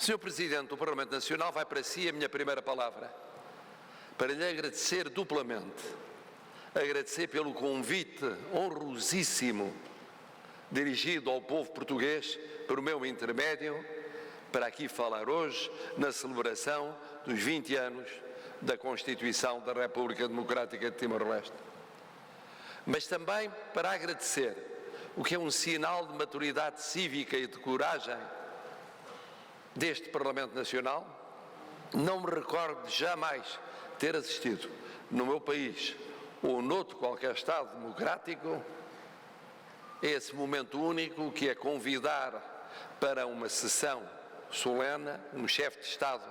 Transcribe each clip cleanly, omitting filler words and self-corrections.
Sr. Presidente do Parlamento Nacional, vai para si a minha primeira palavra, para lhe agradecer duplamente. Agradecer pelo convite honrosíssimo dirigido ao povo português, por meu intermédio, para aqui falar hoje na celebração dos 20 anos da Constituição da República Democrática de Timor-Leste. Mas também para agradecer, o que é um sinal de maturidade cívica e de coragem deste Parlamento Nacional. Não me recordo de jamais ter assistido no meu país ou noutro qualquer Estado democrático a esse momento único que é convidar para uma sessão solene um chefe de Estado,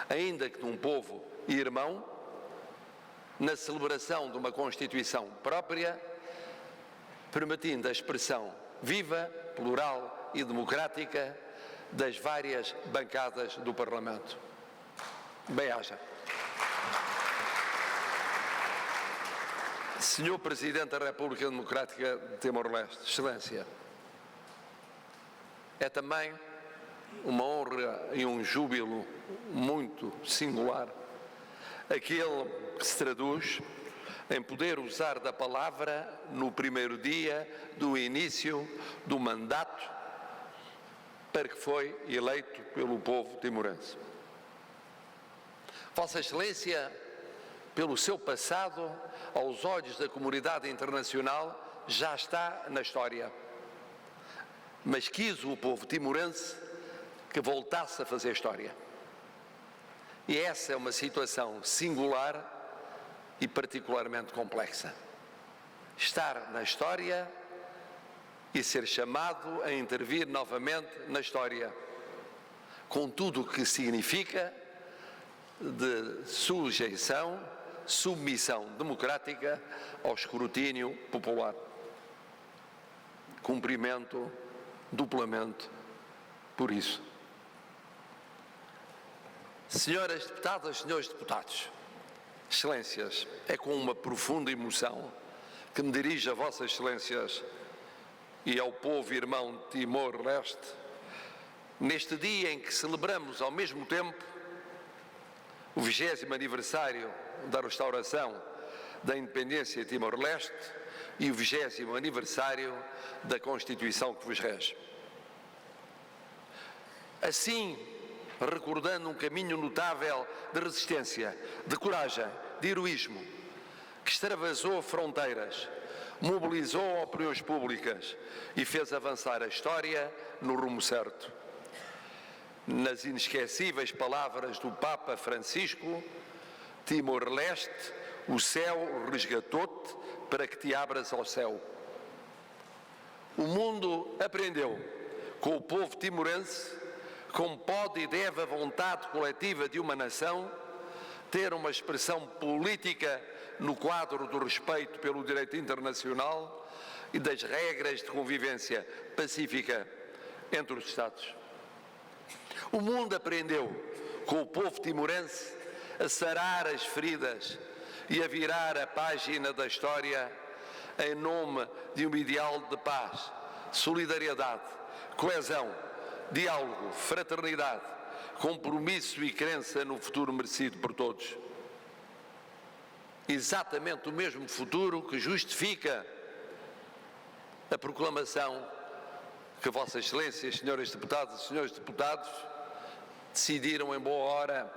ainda que de um povo irmão, na celebração de uma Constituição própria, permitindo a expressão viva, plural e democrática das várias bancadas do Parlamento. Bem-aja. Senhor Presidente da República Democrática de Timor-Leste, Excelência, é também uma honra e um júbilo muito singular aquele que se traduz em poder usar da palavra no primeiro dia do início do mandato para que foi eleito pelo povo timorense. Vossa Excelência, pelo seu passado, aos olhos da comunidade internacional, já está na história. Mas quis o povo timorense que voltasse a fazer história. E essa é uma situação singular e particularmente complexa. Estar na história e ser chamado a intervir novamente na história, com tudo o que significa de sujeição, submissão democrática ao escrutínio popular. Cumprimento duplamente por isso. Senhoras deputadas, senhores deputados, Excelências, é com uma profunda emoção que me dirijo a Vossas Excelências e ao povo irmão de Timor-Leste, neste dia em que celebramos ao mesmo tempo o 20º aniversário da restauração da independência de Timor-Leste e o 20º aniversário da Constituição que vos rege. Assim, recordando um caminho notável de resistência, de coragem, de heroísmo, que extravasou fronteiras, mobilizou opiniões públicas e fez avançar a história no rumo certo. Nas inesquecíveis palavras do Papa Francisco, Timor-Leste, o céu resgatou-te para que te abras ao céu. O mundo aprendeu com o povo timorense como pode e deve a vontade coletiva de uma nação ter uma expressão política no quadro do respeito pelo direito internacional e das regras de convivência pacífica entre os Estados. O mundo aprendeu com o povo timorense a sarar as feridas e a virar a página da história em nome de um ideal de paz, solidariedade, coesão, diálogo, fraternidade, compromisso e crença no futuro merecido por todos. Exatamente o mesmo futuro que justifica a proclamação que Vossas Excelências, senhoras deputadas e senhores deputados, decidiram em boa hora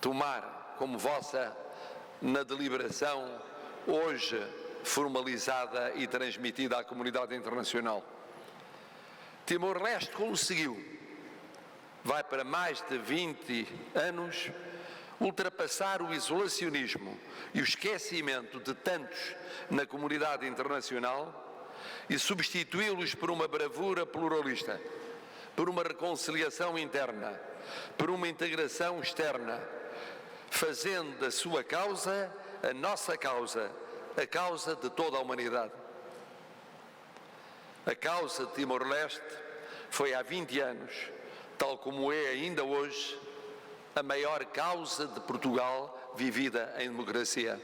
tomar como vossa na deliberação hoje formalizada e transmitida à comunidade internacional. Timor-Leste conseguiu, vai para mais de 20 anos, ultrapassar o isolacionismo e o esquecimento de tantos na comunidade internacional e substituí-los por uma bravura pluralista, por uma reconciliação interna, por uma integração externa, fazendo da sua causa a nossa causa, a causa de toda a humanidade. A causa de Timor-Leste foi há 20 anos, tal como é ainda hoje, a maior causa de Portugal vivida em democracia.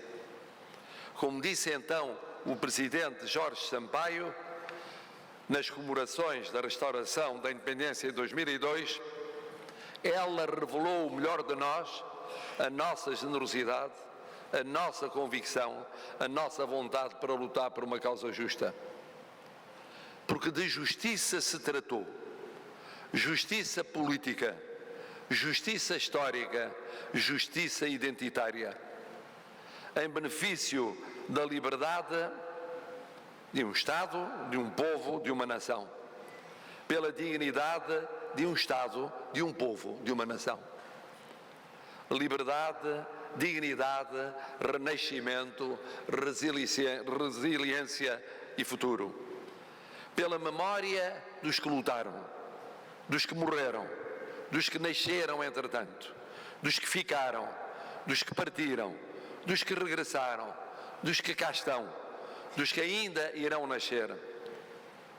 Como disse então o Presidente Jorge Sampaio, nas comemorações da restauração da independência de 2002, Ela revelou o melhor de nós, a nossa generosidade, a nossa convicção, a nossa vontade para lutar por uma causa justa. Porque de justiça se tratou. Justiça política, justiça histórica, justiça identitária, em benefício da liberdade de um Estado, de um povo, de uma nação, pela dignidade de um Estado, de um povo, de uma nação. Liberdade, dignidade, renascimento, resiliência e futuro. Pela memória dos que lutaram, dos que morreram, dos que nasceram entretanto, dos que ficaram, dos que partiram, dos que regressaram, dos que cá estão, dos que ainda irão nascer.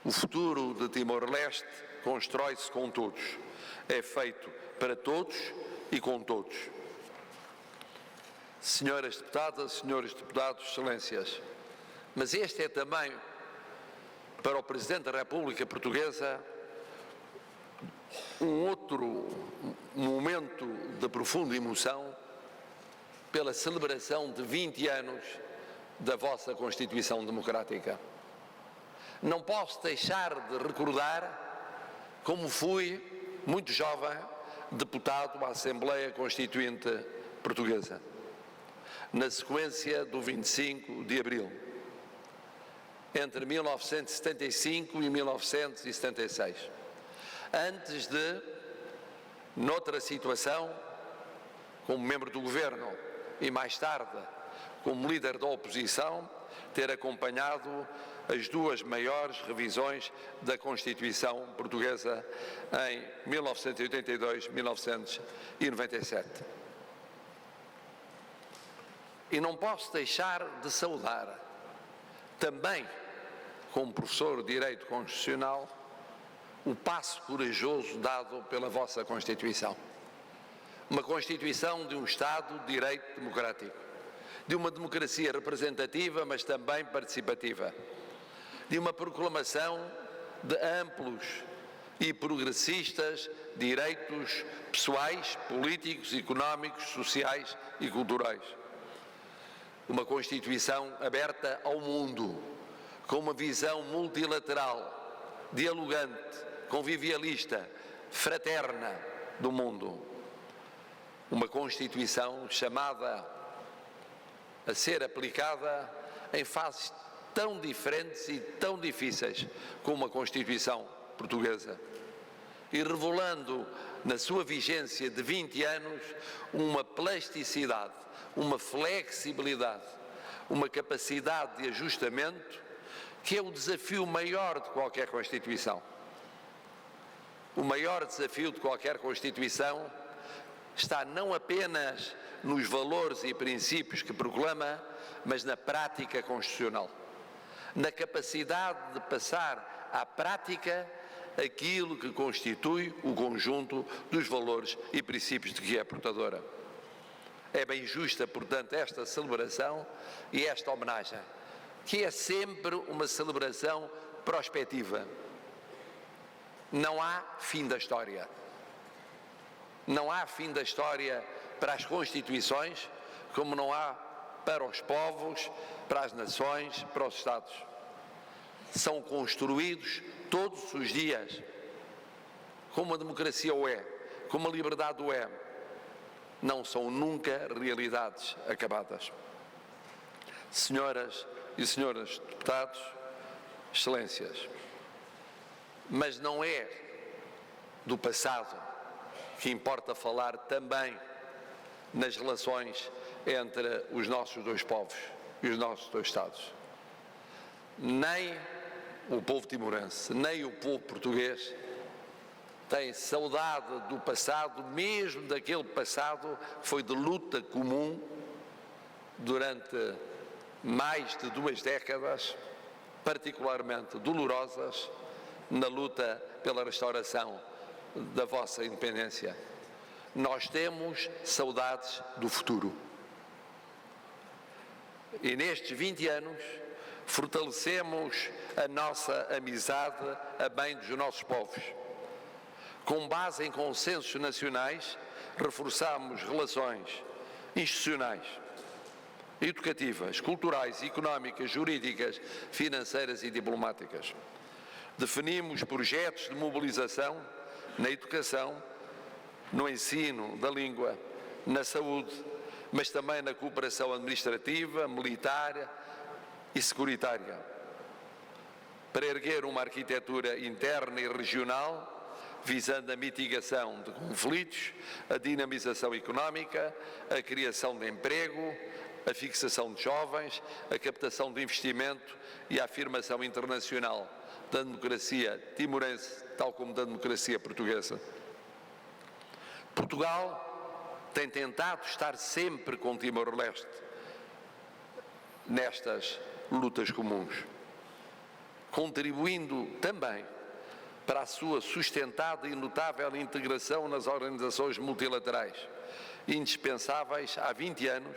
O futuro de Timor-Leste constrói-se com todos. É feito para todos e com todos. Senhoras deputadas, senhores deputados, excelências, mas este é também, para o Presidente da República Portuguesa, um outro momento de profunda emoção pela celebração de 20 anos da vossa Constituição Democrática. Não posso deixar de recordar como fui, muito jovem, deputado à Assembleia Constituinte Portuguesa, na sequência do 25 de Abril, entre 1975 e 1976. Antes de, noutra situação, como membro do Governo e mais tarde como líder da oposição, ter acompanhado as duas maiores revisões da Constituição Portuguesa em 1982 e 1997. E não posso deixar de saudar, também como professor de Direito Constitucional, o passo corajoso dado pela vossa Constituição. Uma Constituição de um Estado de Direito Democrático, de uma democracia representativa, mas também participativa, de uma proclamação de amplos e progressistas direitos pessoais, políticos, económicos, sociais e culturais. Uma Constituição aberta ao mundo, com uma visão multilateral, dialogante, convivialista, fraterna do mundo. Uma Constituição chamada a ser aplicada em fases tão diferentes e tão difíceis como a Constituição Portuguesa, e revelando na sua vigência de 20 anos uma plasticidade, uma flexibilidade, uma capacidade de ajustamento que é o desafio maior de qualquer Constituição. O maior desafio de qualquer Constituição está não apenas nos valores e princípios que proclama, mas na prática constitucional, na capacidade de passar à prática aquilo que constitui o conjunto dos valores e princípios de que é portadora. É bem justa, portanto, esta celebração e esta homenagem, que é sempre uma celebração prospectiva. Não há fim da história. Não há fim da história para as Constituições, como não há para os povos, para as nações, para os Estados. São construídos todos os dias, como a democracia o é, como a liberdade o é. Não são nunca realidades acabadas. Senhoras e senhores deputados, excelências, mas não é do passado que importa falar também nas relações entre os nossos dois povos e os nossos dois Estados. Nem o povo timorense, nem o povo português tem saudade do passado, mesmo daquele passado que foi de luta comum durante mais de 2 décadas, particularmente dolorosas, na luta pela restauração da vossa independência. Nós temos saudades do futuro. E nestes 20 anos fortalecemos a nossa amizade a bem dos nossos povos, Com base em consensos nacionais, reforçamos relações institucionais, educativas, culturais, económicas, jurídicas, financeiras e diplomáticas. Definimos projetos de mobilização na educação, no ensino da língua, na saúde, mas também na cooperação administrativa, militar e securitária, para erguer uma arquitetura interna e regional, visando a mitigação de conflitos, a dinamização económica, a criação de emprego, a fixação de jovens, a captação de investimento e a afirmação internacional da democracia timorense, tal como da democracia portuguesa. Portugal tem tentado estar sempre com Timor-Leste nestas lutas comuns, contribuindo também para a sua sustentada e notável integração nas organizações multilaterais, indispensáveis há 20 anos,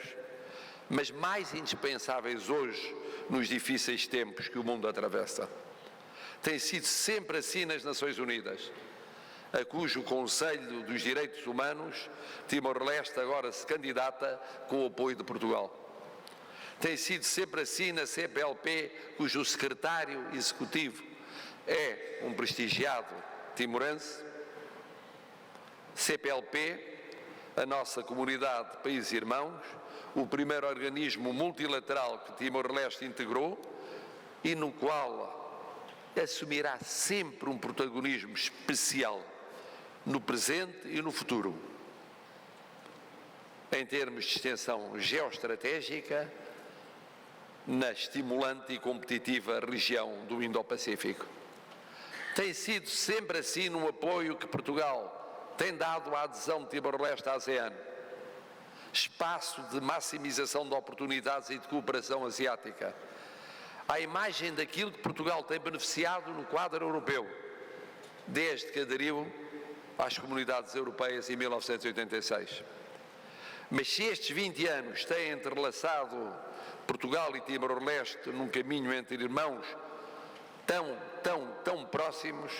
mas mais indispensáveis hoje nos difíceis tempos que o mundo atravessa. Tem sido sempre assim nas Nações Unidas, a cujo Conselho dos Direitos Humanos Timor-Leste agora se candidata com o apoio de Portugal. Tem sido sempre assim na CPLP, cujo secretário executivo é um prestigiado timorense. CPLP, a nossa comunidade de países irmãos, o primeiro organismo multilateral que Timor-Leste integrou e no qual assumirá sempre um protagonismo especial no presente e no futuro, em termos de extensão geoestratégica, na estimulante e competitiva região do Indo-Pacífico. Tem sido sempre assim no apoio que Portugal tem dado à adesão de Timor-Leste à ASEAN, espaço de maximização de oportunidades e de cooperação asiática, à imagem daquilo que Portugal tem beneficiado no quadro europeu, desde que aderiu às comunidades europeias em 1986. Mas se estes 20 anos têm entrelaçado Portugal e Timor-Leste num caminho entre irmãos tão próximos,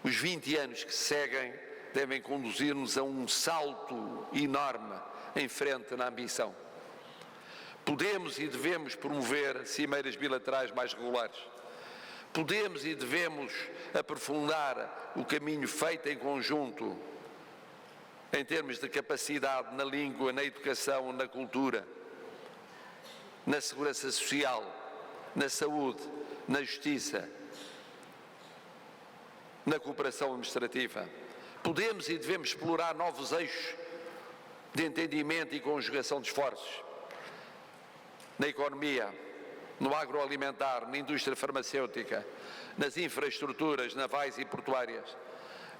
os 20 anos que seguem devem conduzir-nos a um salto enorme em frente na ambição. Podemos e devemos promover cimeiras bilaterais mais regulares. Podemos e devemos aprofundar o caminho feito em conjunto em termos de capacidade na língua, na educação, na cultura, na segurança social, na saúde, na justiça, na cooperação administrativa. Podemos e devemos explorar novos eixos de entendimento e conjugação de esforços na economia, no agroalimentar, na indústria farmacêutica, nas infraestruturas navais e portuárias,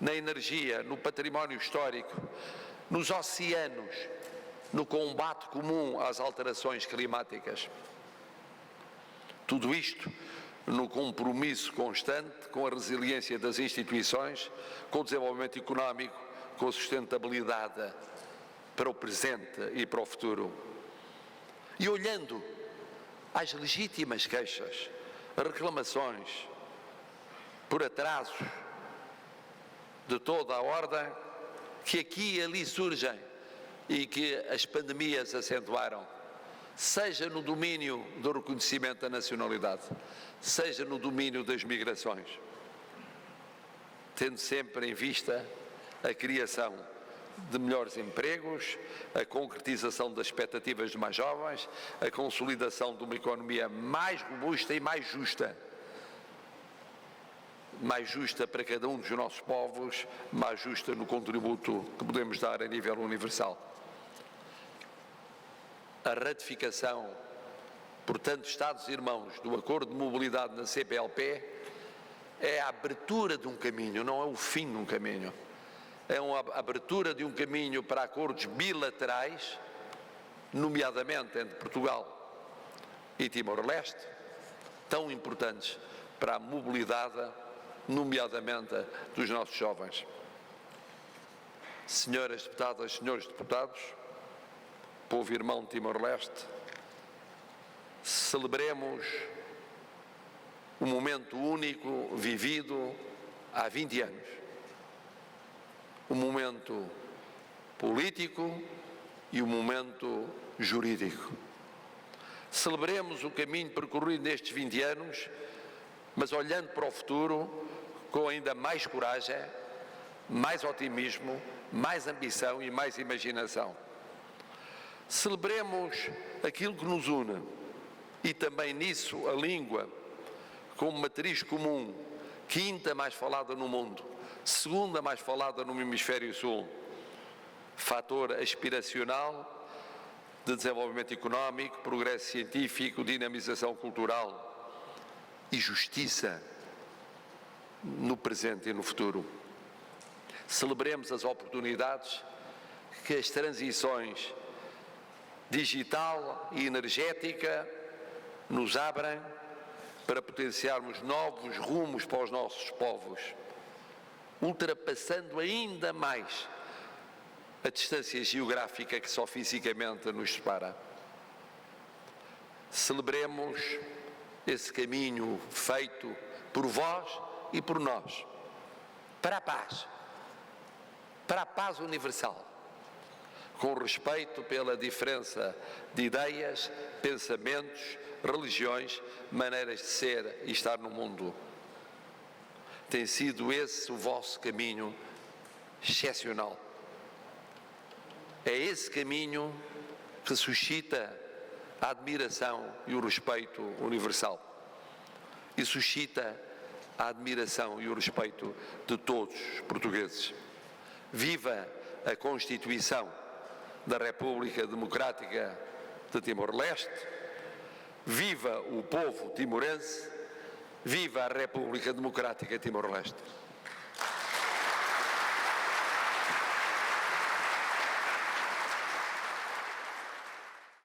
na energia, no património histórico, nos oceanos, no combate comum às alterações climáticas. Tudo isto no compromisso constante com a resiliência das instituições, com o desenvolvimento económico, com a sustentabilidade para o presente e para o futuro. E olhando às legítimas queixas, reclamações por atrasos de toda a ordem que aqui e ali surgem e que as pandemias acentuaram, seja no domínio do reconhecimento da nacionalidade, seja no domínio das migrações, tendo sempre em vista a criação de melhores empregos, a concretização das expectativas de mais jovens, a consolidação de uma economia mais robusta e mais justa para cada um dos nossos povos, mais justa no contributo que podemos dar a nível universal. A ratificação por tantos Estados-irmãos do Acordo de Mobilidade na CPLP é a abertura de um caminho, não é o fim de um caminho. É uma abertura de um caminho para acordos bilaterais, nomeadamente entre Portugal e Timor-Leste, tão importantes para a mobilidade, nomeadamente dos nossos jovens. Senhoras deputadas, senhores deputados, povo irmão de Timor-Leste, celebremos um momento único vivido há 20 anos. o momento político e o momento jurídico. Celebremos o caminho percorrido nestes 20 anos, mas olhando para o futuro com ainda mais coragem, mais otimismo, mais ambição e mais imaginação. Celebremos aquilo que nos une e também nisso a língua, como matriz comum, quinta mais falada no mundo, segunda mais falada no hemisfério sul, fator aspiracional de desenvolvimento económico, progresso científico, dinamização cultural e justiça no presente e no futuro. Celebremos as oportunidades que as transições digital e energética nos abrem para potenciarmos novos rumos para os nossos povos, ultrapassando ainda mais a distância geográfica que só fisicamente nos separa. Celebremos esse caminho feito por vós e por nós, para a paz universal, com respeito pela diferença de ideias, pensamentos, religiões, maneiras de ser e estar no mundo. Tem sido esse o vosso caminho excepcional. É esse caminho que suscita a admiração e o respeito universal e suscita a admiração e o respeito de todos os portugueses. Viva a Constituição da República Democrática de Timor-Leste, viva o povo timorense, viva a República Democrática de Timor-Leste.